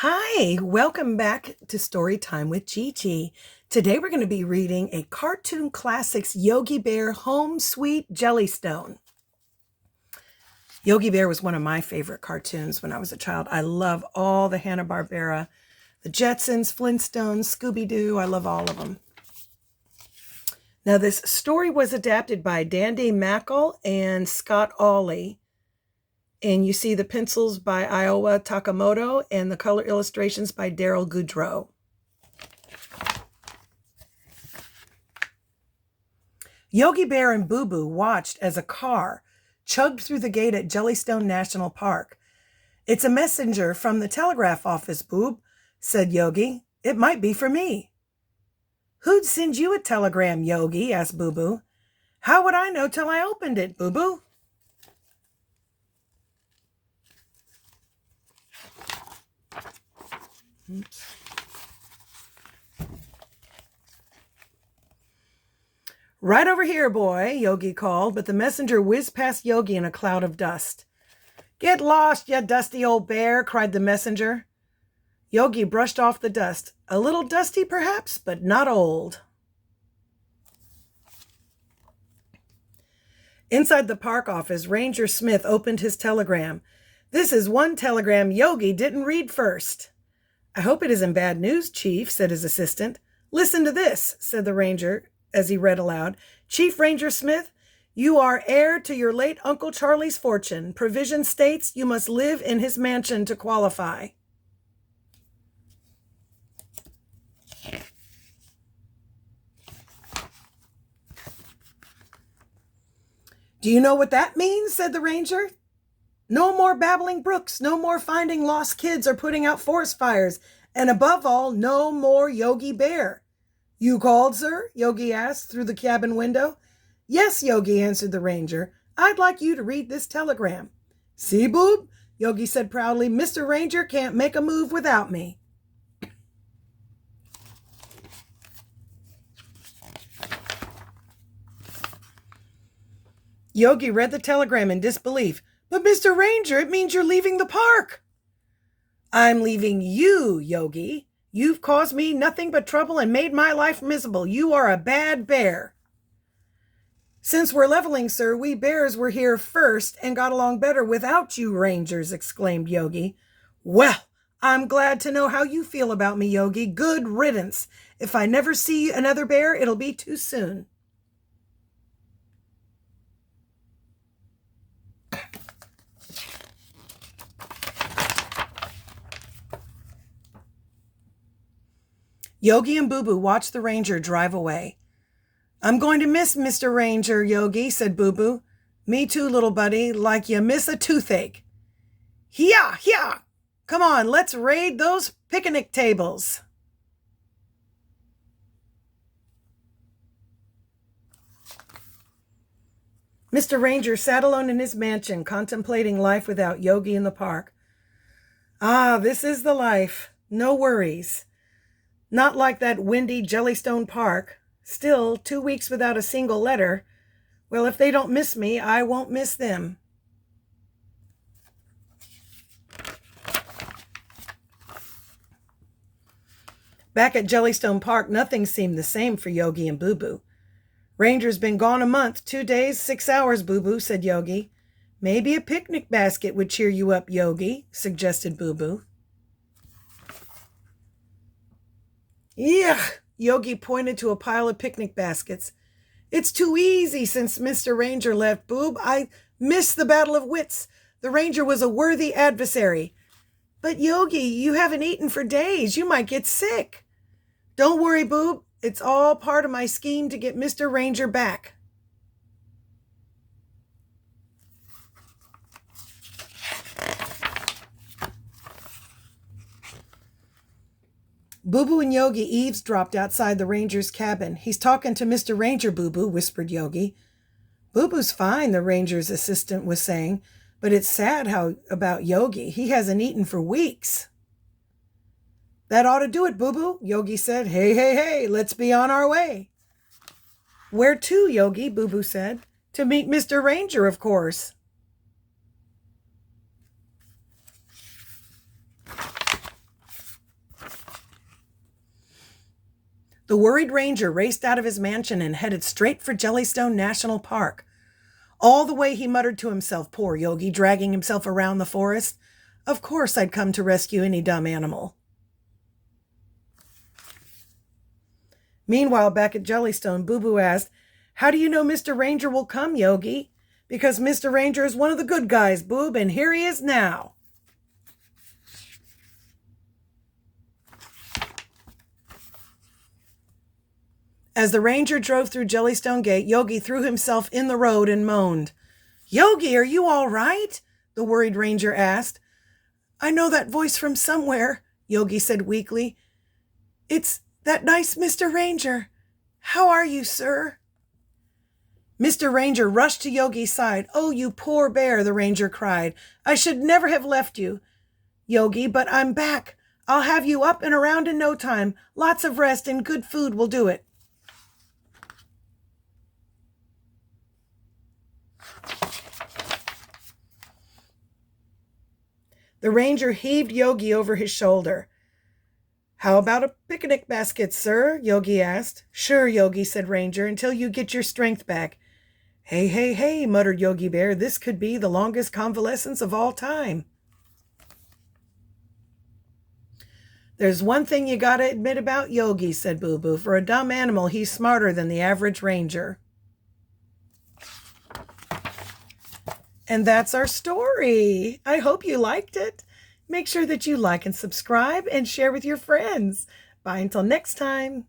Hi, welcome back to Story Time with Gigi. Today we're going to be reading a Cartoon Classics Yogi Bear Home Sweet Jellystone. Yogi Bear was one of my favorite cartoons when I was a child. I love all the Hanna-Barbera, the Jetsons, Flintstones, Scooby-Doo. I love all of them. Now this story was adapted by Dandi Mackall and Scott Awley. And you see the pencils by Iowa Takamoto and the color illustrations by Daryl Goudreau. Yogi Bear and Boo Boo watched as a car chugged through the gate at Jellystone National Park. "It's a messenger from the telegraph office, Boob," said Yogi. "It might be for me." "Who'd send you a telegram, Yogi?" asked Boo Boo. "How would I know till I opened it, Boo Boo?" Oops. "Right over here, boy," Yogi called, but the messenger whizzed past Yogi in a cloud of dust. "Get lost, you dusty old bear," cried the messenger. Yogi brushed off the dust. A little dusty, perhaps, but not old. Inside the park office, Ranger Smith opened his telegram. "This is one telegram Yogi didn't read first." "I hope it isn't bad news, Chief," said his assistant. "Listen to this," said the ranger as he read aloud. "Chief Ranger Smith, you are heir to your late Uncle Charlie's fortune. Provision states you must live in his mansion to qualify." "Do you know what that means?" said the ranger. "No more babbling brooks, no more finding lost kids or putting out forest fires, and above all, no more Yogi Bear." "You called, sir?" Yogi asked through the cabin window. "Yes, Yogi," answered the ranger. "I'd like you to read this telegram." "See, Boob," Yogi said proudly, "Mr. Ranger can't make a move without me." Yogi read the telegram in disbelief. "But Mr. Ranger, it means you're leaving the park." "I'm leaving you, Yogi. You've caused me nothing but trouble and made my life miserable. You are a bad bear." "Since we're leveling, sir, we bears were here first and got along better without you rangers," exclaimed Yogi. "Well, I'm glad to know how you feel about me, Yogi. Good riddance. If I never see another bear, it'll be too soon." Yogi and Boo Boo watched the ranger drive away. "I'm going to miss Mr. Ranger, Yogi," said Boo Boo. "Me too, little buddy, like you miss a toothache." "Hia, hia! Come on, let's raid those picnic tables." Mr. Ranger sat alone in his mansion, contemplating life without Yogi in the park. "Ah, this is the life. No worries. Not like that windy Jellystone Park. Still, 2 weeks without a single letter. Well, if they don't miss me, I won't miss them." Back at Jellystone Park, nothing seemed the same for Yogi and Boo Boo. "Ranger's been gone a month, 2 days, 6 hours, Boo Boo," said Yogi. "Maybe a picnic basket would cheer you up, Yogi," suggested Boo Boo. "Yuck!" Yogi pointed to a pile of picnic baskets. "It's too easy since Mr. Ranger left, Boob. I missed the battle of wits. The ranger was a worthy adversary." "But Yogi, you haven't eaten for days. You might get sick." "Don't worry, Boob. It's all part of my scheme to get Mr. Ranger back." Boo Boo and Yogi eavesdropped outside the ranger's cabin. "He's talking to Mr. Ranger, Boo Boo," whispered Yogi. "Boo Boo's fine," the ranger's assistant was saying, "but it's sad how about Yogi. He hasn't eaten for weeks." "That ought to do it, Boo Boo," Yogi said. "Hey, hey, hey, let's be on our way." "Where to, Yogi?" Boo Boo said. "To meet Mr. Ranger, of course." The worried ranger raced out of his mansion and headed straight for Jellystone National Park. All the way he muttered to himself, poor Yogi, dragging himself around the forest. Of course I'd come to rescue any dumb animal. Meanwhile, back at Jellystone, Boo Boo asked, "How do you know Mr. Ranger will come, Yogi?" "Because Mr. Ranger is one of the good guys, Boob, and here he is now." As the ranger drove through Jellystone Gate, Yogi threw himself in the road and moaned. "Yogi, are you all right?" the worried ranger asked. "I know that voice from somewhere," Yogi said weakly. "It's that nice Mr. Ranger. How are you, sir?" Mr. Ranger rushed to Yogi's side. "Oh, you poor bear," the ranger cried. "I should never have left you, Yogi, but I'm back. I'll have you up and around in no time. Lots of rest and good food will do it." The ranger heaved Yogi over his shoulder. "How about a picnic basket, sir?" Yogi asked. "Sure, Yogi," said Ranger, "until you get your strength back." "Hey, hey, hey," muttered Yogi Bear. "This could be the longest convalescence of all time." "There's one thing you gotta admit about Yogi," said Boo Boo. "For a dumb animal, he's smarter than the average ranger." And that's our story. I hope you liked it. Make sure that you like and subscribe and share with your friends. Bye until next time.